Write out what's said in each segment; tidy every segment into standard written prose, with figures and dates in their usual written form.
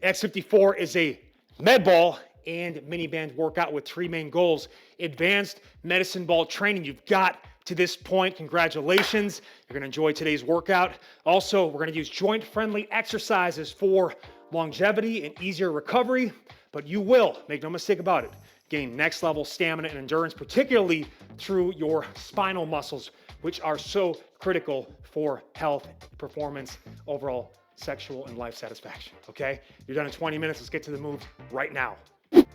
X54 is a med ball and mini band workout with three main goals. Advanced medicine ball training. You've got to this point. Congratulations. You're going to enjoy today's workout. Also, we're going to use joint-friendly exercises for longevity and easier recovery, but you will, make no mistake about it, gain next level stamina and endurance, particularly through your spinal muscles, which are so critical for health, performance, overall sexual and life satisfaction, okay? You're done in 20 minutes. Let's get to the moves right now.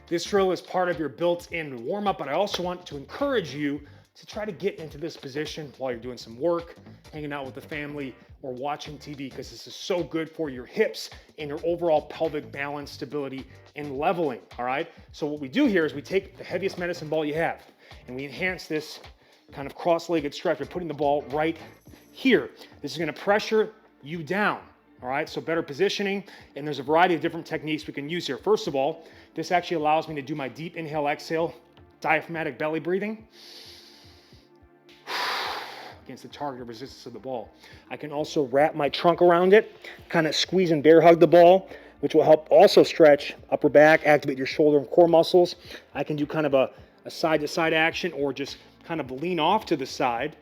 This drill is part of your built-in warm-up, but I also want to encourage you to try to get into this position while you're doing some work, hanging out with the family, or watching TV, because this is so good for your hips and your overall pelvic balance, stability, and leveling, all right? So what we do here is we take the heaviest medicine ball you have, and we enhance this kind of cross-legged stretch by putting the ball right here. This is gonna pressure you down, all right? So better positioning, and there's a variety of different techniques we can use here. First of all, this actually allows me to do my deep inhale, exhale, diaphragmatic belly breathing against the target resistance of the ball. I can also wrap my trunk around it, kind of squeeze and bear hug the ball, which will help also stretch upper back, activate your shoulder and core muscles. I can do kind of a side-to-side action, or just kind of lean off to the side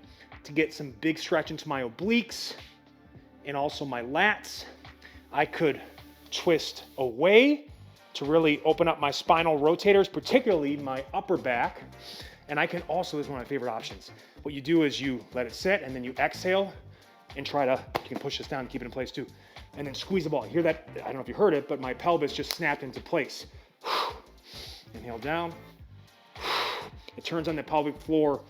to get some big stretch into my obliques and also my lats. I could twist away to really open up my spinal rotators, particularly my upper back. And I can also, this is one of my favorite options. What you do is you let it sit, and then you exhale and try to, you can push this down and keep it in place too. And then squeeze the ball. You hear that? I don't know if you heard it, but my pelvis just snapped into place. Inhale down. It turns on the pelvic floor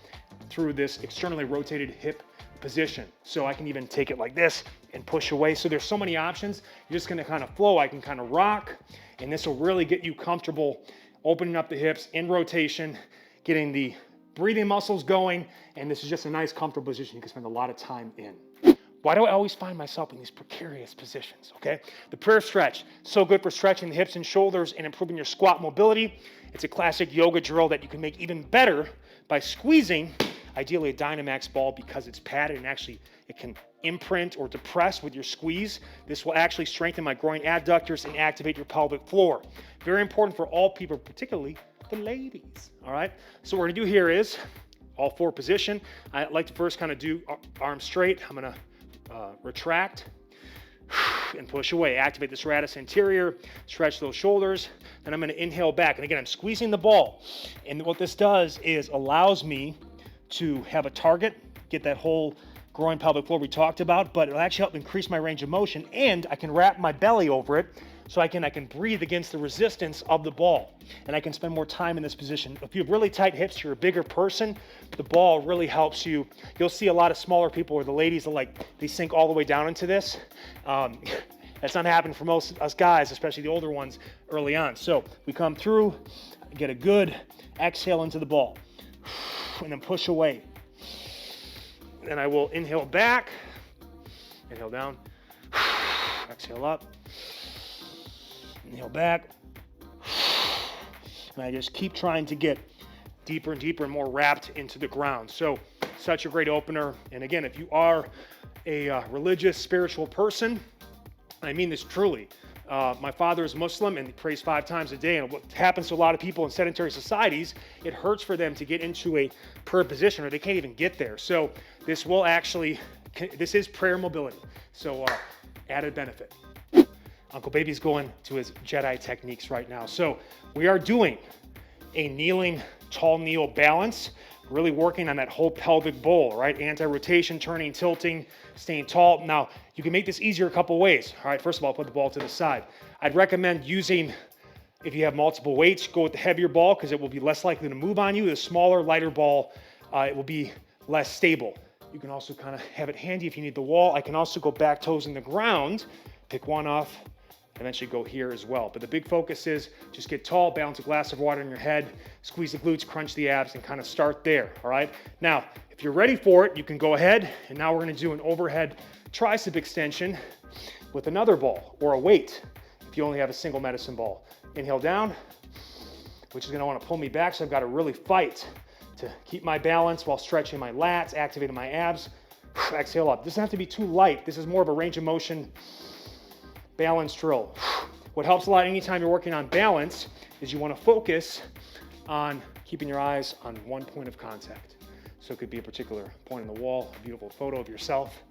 through this externally rotated hip position. So I can even take it like this and push away. So there's so many options. You're just gonna kind of flow. I can kind of rock, and this will really get you comfortable opening up the hips in rotation, getting the breathing muscles going, and this is just a nice, comfortable position you can spend a lot of time in. Why do I always find myself in these precarious positions, okay? The prayer stretch, so good for stretching the hips and shoulders and improving your squat mobility. It's a classic yoga drill that you can make even better by squeezing, ideally a Dynamax ball, because it's padded and actually it can imprint or depress with your squeeze. This will actually strengthen my groin adductors and activate your pelvic floor. Very important for all people, particularly the ladies, all right? So what we're gonna do here is all four position. I like to first kind of do arms straight. I'm gonna retract and push away. Activate the serratus anterior, stretch those shoulders. Then I'm gonna inhale back. And again, I'm squeezing the ball. And what this does is allows me to have a target, get that whole groin pelvic floor we talked about, but it'll actually help increase my range of motion, and I can wrap my belly over it so I can breathe against the resistance of the ball, and I can spend more time in this position. If you have really tight hips, you're a bigger person, the ball really helps you. You'll see a lot of smaller people, or the ladies are they sink all the way down into this. That's not happening for most of us guys, especially the older ones early on. So we come through, get a good exhale into the ball, and then push away. Then I will inhale back, inhale down, exhale up, inhale back, and I just keep trying to get deeper and deeper and more wrapped into the ground. So such a great opener. And again, if you are a religious, spiritual person, I mean this truly. My father is Muslim and he prays 5 times a day, and what happens to a lot of people in sedentary societies, it hurts for them to get into a prayer position, or they can't even get there. So this will actually, this is prayer mobility. So added benefit. Uncle Baby's going to his Jedi techniques right now. So we are doing a kneeling, tall kneel balance, really working on that whole pelvic bowl, right? Anti-rotation, turning, tilting, staying tall. Now, you can make this easier a couple ways. All right, first of all, put the ball to the side. I'd recommend using, if you have multiple weights, go with the heavier ball because it will be less likely to move on you. The smaller, lighter ball, it will be less stable. You can also kind of have it handy if you need the wall. I can also go back toes in the ground, pick one off, eventually go here as well. But the big focus is just get tall, balance a glass of water in your head, squeeze the glutes, crunch the abs, and kind of start there, all right? Now, if you're ready for it, you can go ahead, and now we're gonna do an overhead tricep extension with another ball or a weight if you only have a single medicine ball. Inhale down, which is gonna wanna pull me back, so I've gotta really fight to keep my balance while stretching my lats, activating my abs. Exhale up. This doesn't have to be too light. This is more of a range of motion balance drill. What helps a lot anytime you're working on balance is you want to focus on keeping your eyes on one point of contact. So it could be a particular point on the wall, a beautiful photo of yourself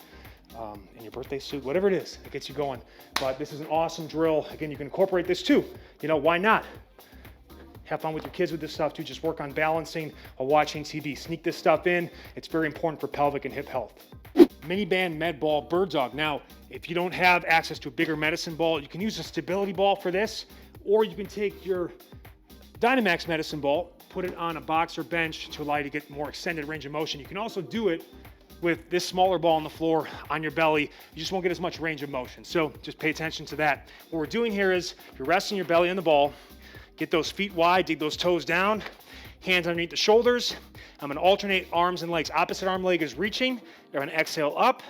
in your birthday suit, whatever it is that gets you going. But this is an awesome drill. Again, you can incorporate this too. You know, why not? Have fun with your kids with this stuff too. Just work on balancing while watching TV. Sneak this stuff in. It's very important for pelvic and hip health. Mini band med ball bird dog. Now, if you don't have access to a bigger medicine ball, you can use a stability ball for this, or you can take your Dynamax medicine ball, put it on a box or bench to allow you to get more extended range of motion. You can also do it with this smaller ball on the floor on your belly. You just won't get as much range of motion. So just pay attention to that. What we're doing here is you're resting your belly on the ball, get those feet wide, dig those toes down, hands underneath the shoulders. I'm gonna alternate arms and legs. Opposite arm leg is reaching. You're gonna exhale up.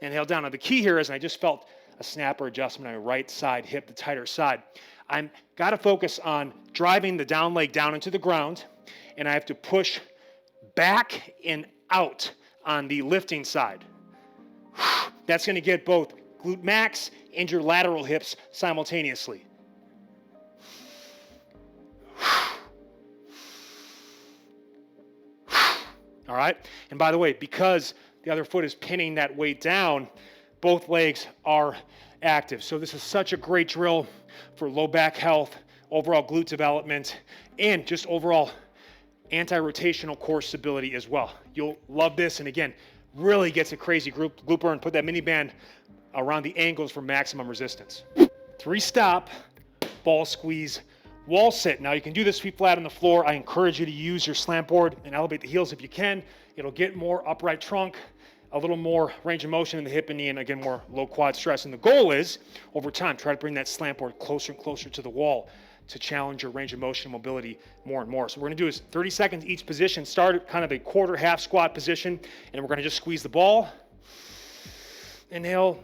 Inhale down. Now the key here is, and I just felt a snapper adjustment on my right side hip, the tighter side. I'm gotta focus on driving the down leg down into the ground, and I have to push back and out on the lifting side. That's gonna get both glute max and your lateral hips simultaneously. All right, and by the way, because the other foot is pinning that weight down, both legs are active. So this is such a great drill for low back health, overall glute development, and just overall anti-rotational core stability as well. You'll love this, and again, really gets a crazy glute burn. Put that mini band around the ankles for maximum resistance. 3-stop ball squeeze wall sit. Now you can do this feet flat on the floor. I encourage you to use your slant board and elevate the heels if you can. It'll get more upright trunk, a little more range of motion in the hip and knee, and again, more low quad stress. And the goal is, over time, try to bring that slant board closer and closer to the wall to challenge your range of motion and mobility more and more. So what we're gonna do is 30 seconds each position. Start at kind of a quarter half squat position, and we're gonna just squeeze the ball. Inhale.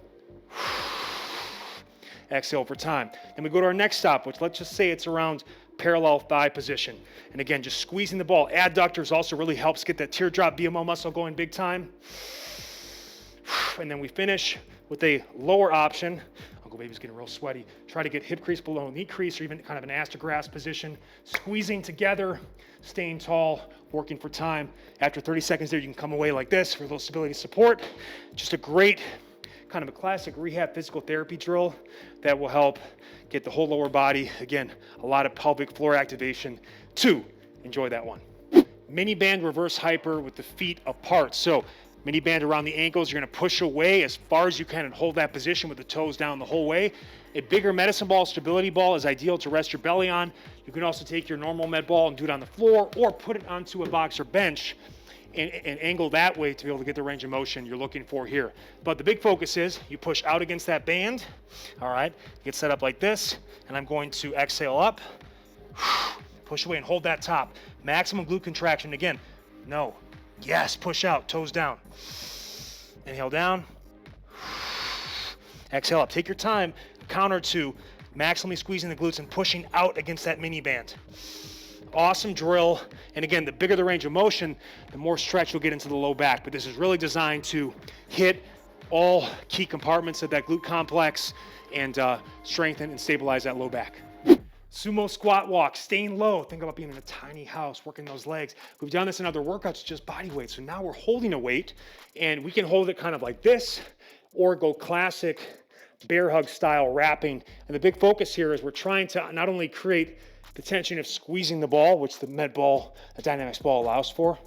Exhale for time. Then we go to our next stop, which let's just say it's around parallel thigh position. And again, just squeezing the ball. Adductors also really helps get that teardrop BMO muscle going big time. And then we finish with a lower option. Uncle Baby's getting real sweaty. Try to get hip crease below knee crease, or even kind of an astragalus position. Squeezing together, staying tall, working for time. After 30 seconds there, you can come away like this for a little stability support. Just a great, kind of a classic rehab physical therapy drill that will help get the whole lower body, again, a lot of pelvic floor activation too. Enjoy that one. Mini band reverse hyper with the feet apart. So mini band around the ankles, you're gonna push away as far as you can and hold that position with the toes down the whole way. A bigger medicine ball, stability ball is ideal to rest your belly on. You can also take your normal med ball and do it on the floor, or put it onto a box or bench and angle that way to be able to get the range of motion you're looking for here. But the big focus is you push out against that band. All right, get set up like this, and I'm going to exhale up, push away and hold that top. Maximum glute contraction. Again, no, yes, push out, toes down. Inhale down, exhale up. Take your time, counter to maximally squeezing the glutes and pushing out against that mini band. Awesome drill. And again, the bigger the range of motion, the more stretch you'll get into the low back. But this is really designed to hit all key compartments of that glute complex and strengthen and stabilize that low back. Sumo squat walk, staying low. Think about being in a tiny house, working those legs. We've done this in other workouts, just body weight. So now we're holding a weight, and we can hold it kind of like this, or go classic bear hug style wrapping. And the big focus here is we're trying to not only create the tension of squeezing the ball, which the med ball, the Dynamax ball allows for,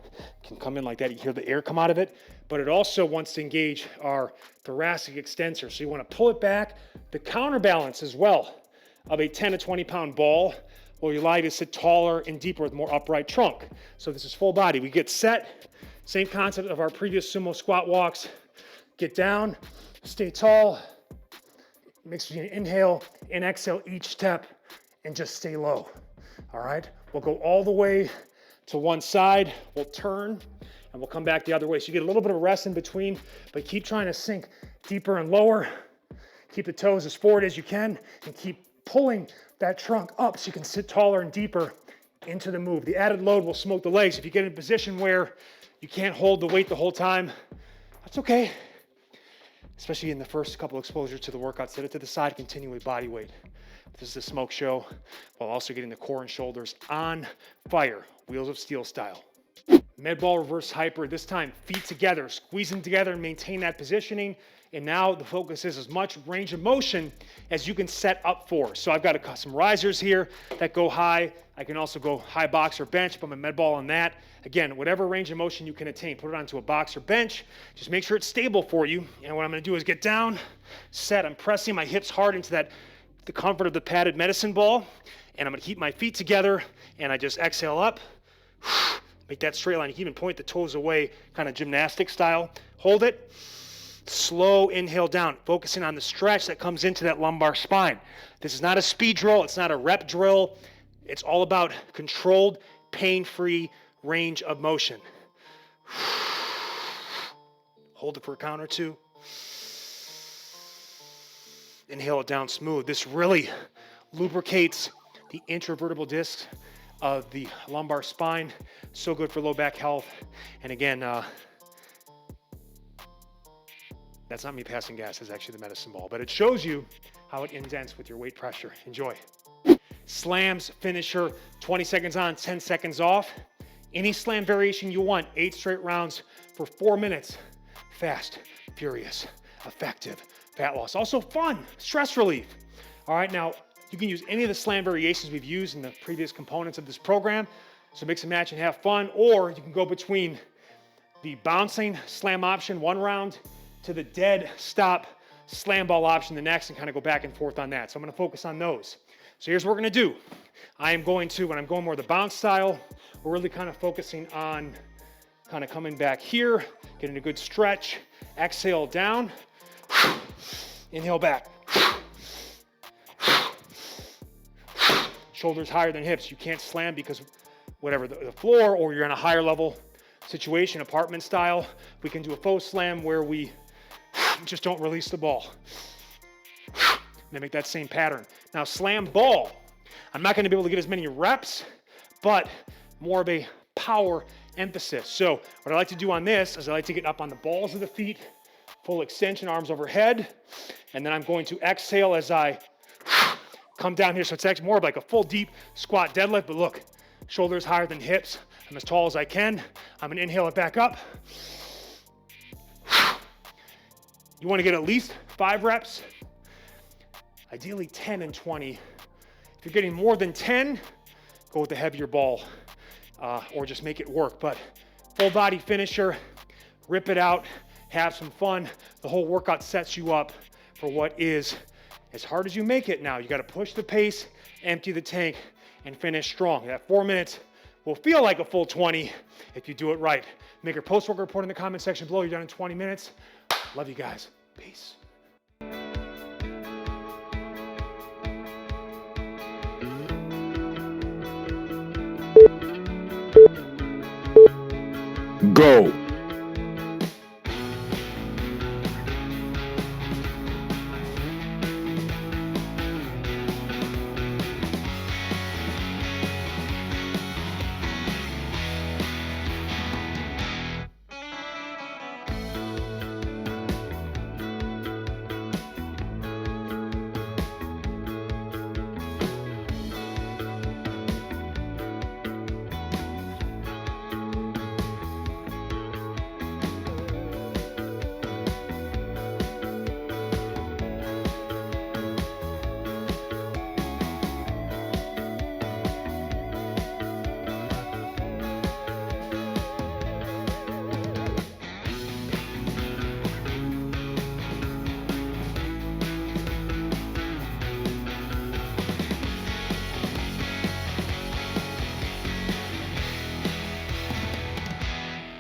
can come in like that. You hear the air come out of it, but it also wants to engage our thoracic extensor. So you want to pull it back. The counterbalance as well of a 10 to 20 pound ball will allow you to sit taller and deeper with more upright trunk. So this is full body. We get set, same concept of our previous sumo squat walks. Get down, stay tall, mix between inhale and exhale each step, and just stay low. All right, we'll go all the way to one side, we'll turn, and we'll come back the other way. So you get a little bit of rest in between, but keep trying to sink deeper and lower. Keep the toes as forward as you can, and keep pulling that trunk up so you can sit taller and deeper into the move. The added load will smoke the legs. If you get in a position where you can't hold the weight the whole time, that's okay. especially in the first couple exposures to the workout. Set it to the side, continue with body weight. This is a smoke show while also getting the core and shoulders on fire, wheels of steel style. Med ball reverse hyper, this time feet together, squeezing together and maintain that positioning. And now the focus is as much range of motion as you can set up for. So I've got some risers here that go high. I can also go high box or bench, put my med ball on that. Again, whatever range of motion you can attain, put it onto a box or bench. Just make sure it's stable for you. And what I'm gonna do is get down, set. I'm pressing my hips hard into the comfort of the padded medicine ball. And I'm gonna keep my feet together and I just exhale up. Make that straight line. You can even point the toes away, kind of gymnastic style. Hold it. Slow inhale down, focusing on the stretch that comes into that lumbar spine. This is not a speed drill. It's not a rep drill. It's all about controlled, pain-free range of motion. Hold it for a count or two. Inhale it down smooth. This really lubricates the intravertebral discs of the lumbar spine. So good for low back health. And again, that's not me passing gas, it's actually the medicine ball, but it shows you how it indents with your weight pressure. Enjoy. Slams, finisher, 20 seconds on, 10 seconds off. Any slam variation you want, 8 straight rounds for 4 minutes. Fast, furious, effective, fat loss. Also fun, stress relief. All right, now you can use any of the slam variations we've used in the previous components of this program. So mix and match and have fun, or you can go between the bouncing slam option 1 round to the dead stop slam ball option the next, and kind of go back and forth on that. So I'm going to focus on those. So here's what we're going to do. I am going to, when I'm going more the bounce style, we're really kind of focusing on kind of coming back here, getting a good stretch, exhale down, inhale back. Shoulders higher than hips. You can't slam because whatever, the floor, or you're on a higher level situation, apartment style. We can do a faux slam where we just don't release the ball. Mimic that same pattern. Now slam ball. I'm not going to be able to get as many reps, but more of a power emphasis. So what I like to do on this is I like to get up on the balls of the feet, full extension, arms overhead, and then I'm going to exhale as I come down here. So it's actually more of like a full deep squat deadlift, but look, shoulders higher than hips. I'm as tall as I can. I'm going to inhale it back up. You want to get at least 5 reps, ideally 10 and 20. If you're getting more than 10, go with the heavier ball or just make it work. But full body finisher, rip it out, have some fun. The whole workout sets you up for what is as hard as you make it now. You got to push the pace, empty the tank, and finish strong. That 4 minutes will feel like a full 20 if you do it right. Make your post-workout report in the comment section below. You're done in 20 minutes. Love you guys. Peace. Go.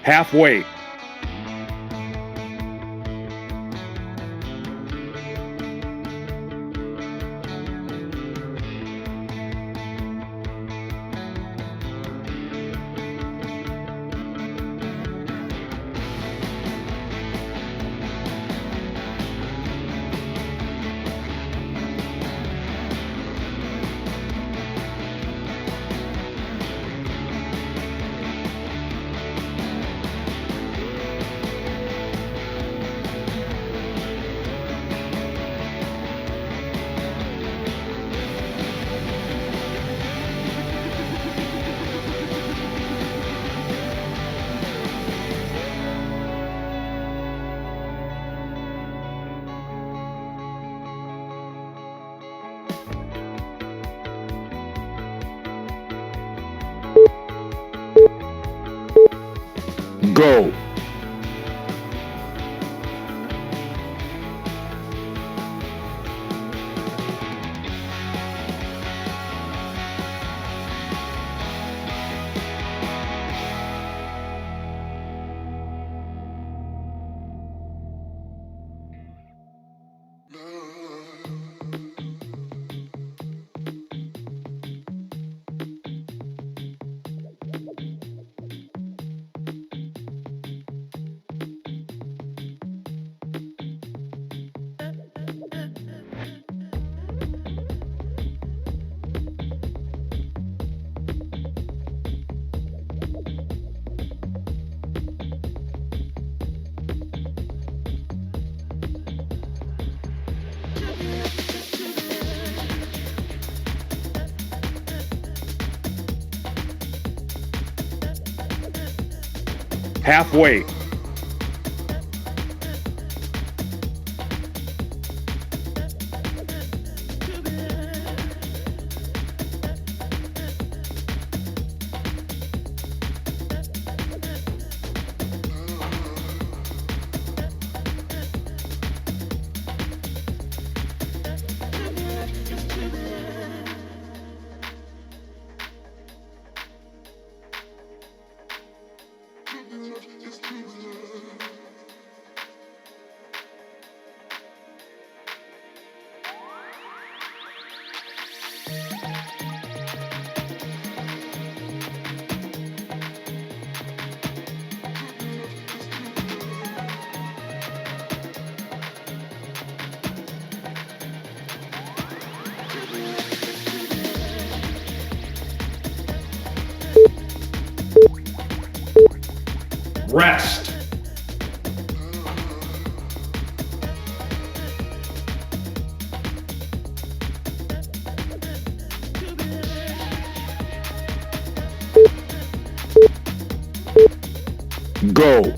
Halfway. Go. Halfway. Rest. Go.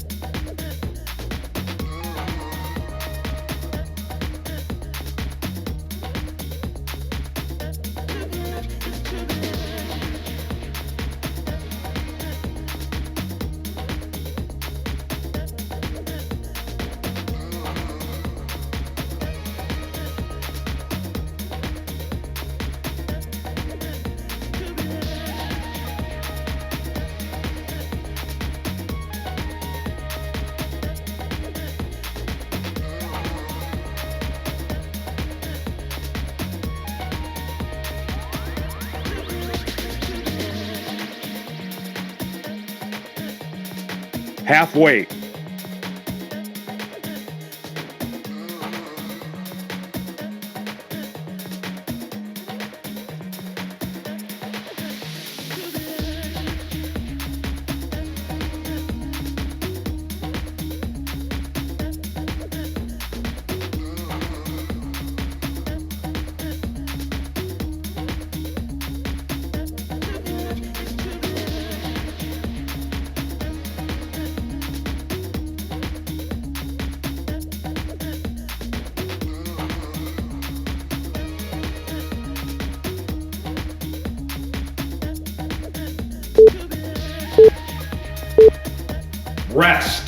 Halfway. Rest.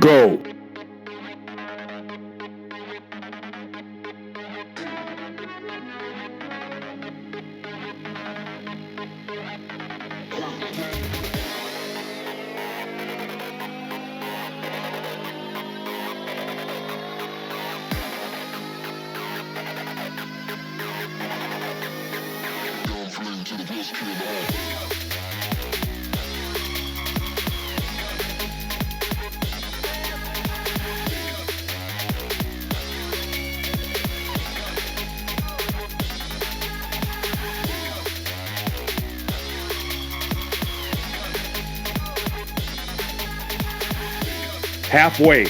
Go. Halfway.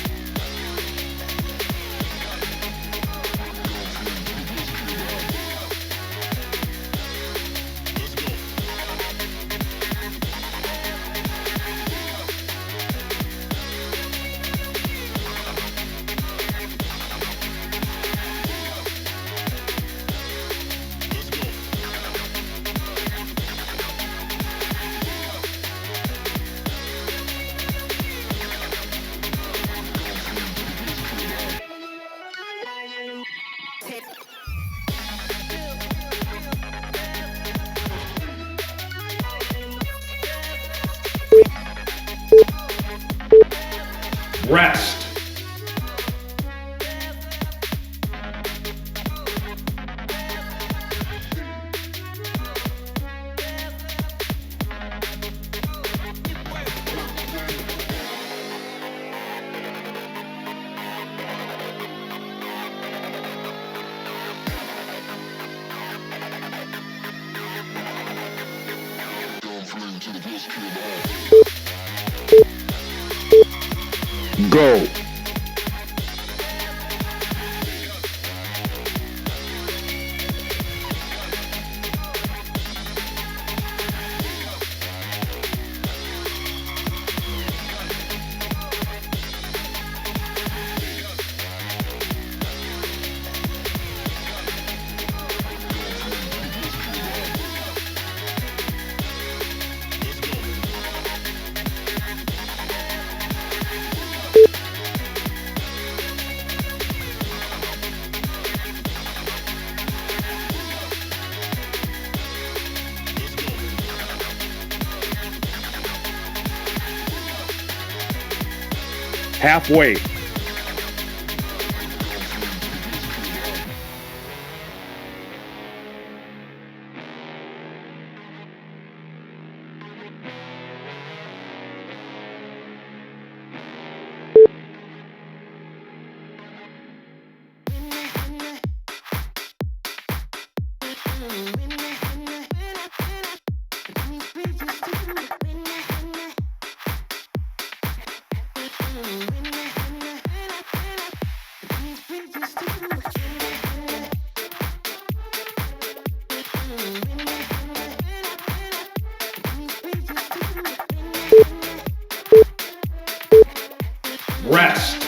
Rest. Go. Halfway. Rest.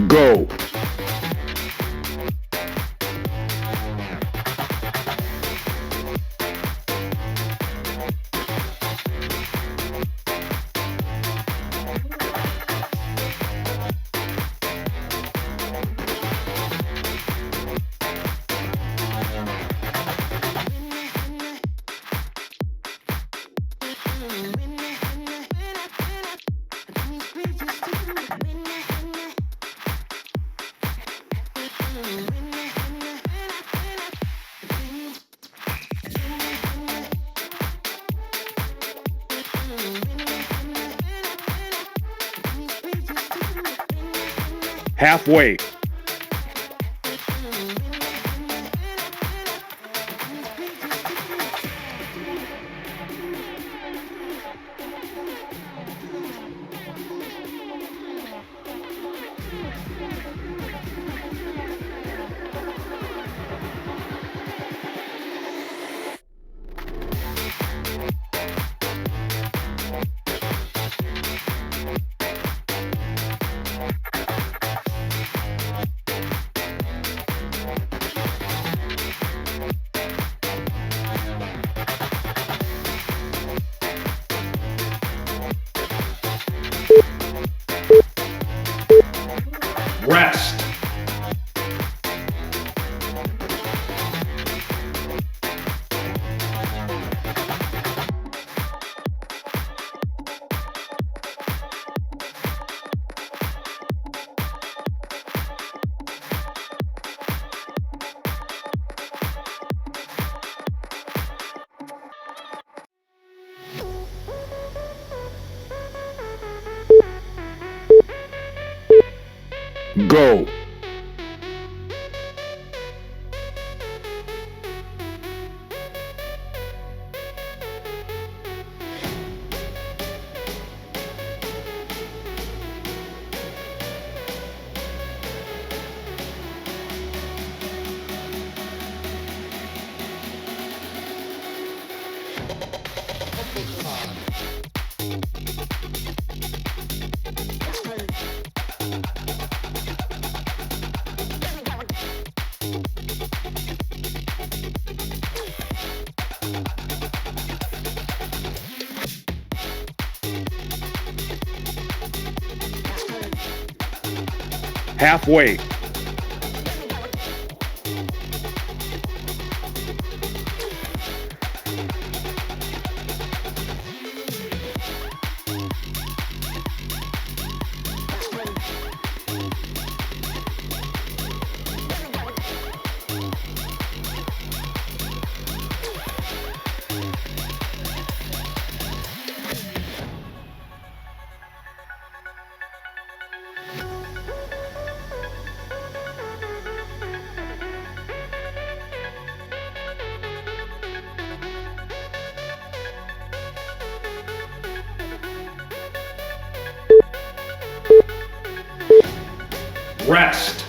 Go. Halfway. Go. Halfway. Rest.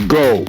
Go.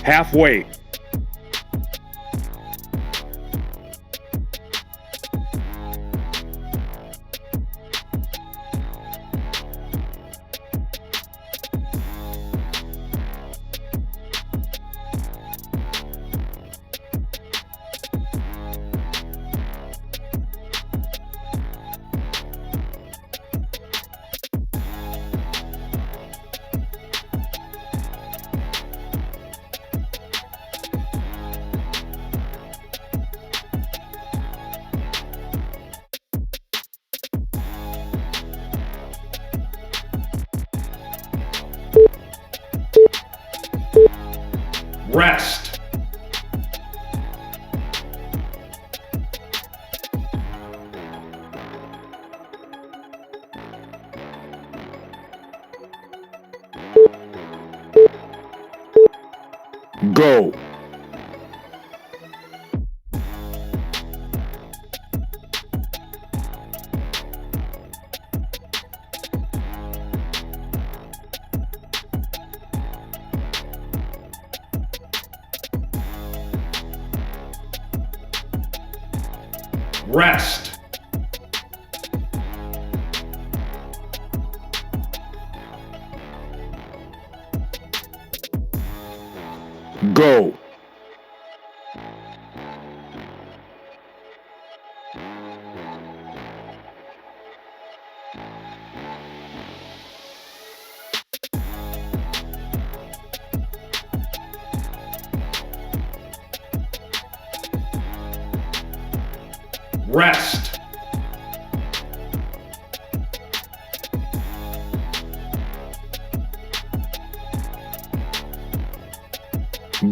Halfway. Rest. Go. Rest. Go. Rest.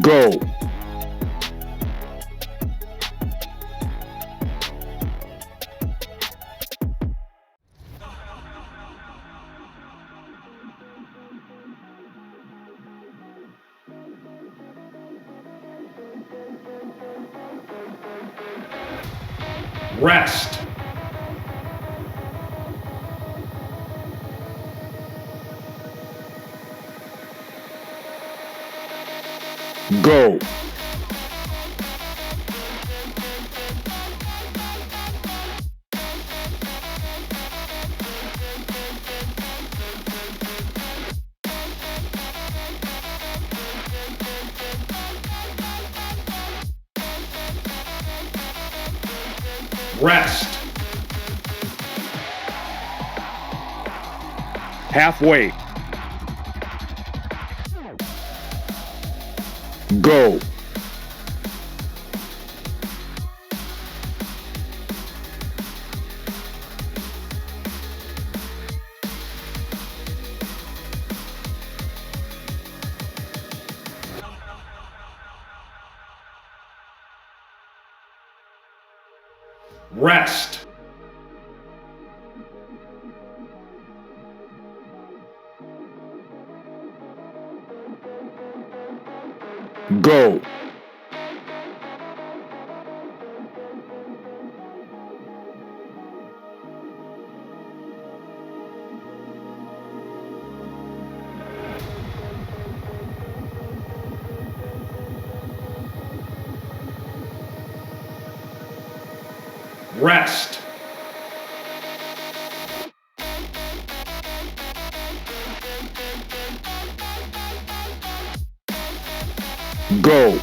Go. Rest. Go. Rest. Halfway. Go. Rest. Go. Rest. Go.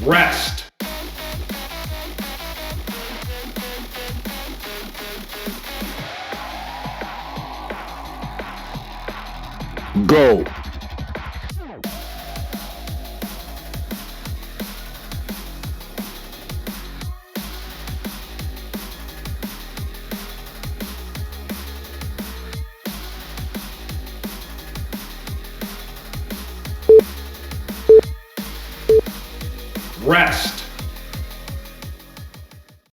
Rest. Go. Rest.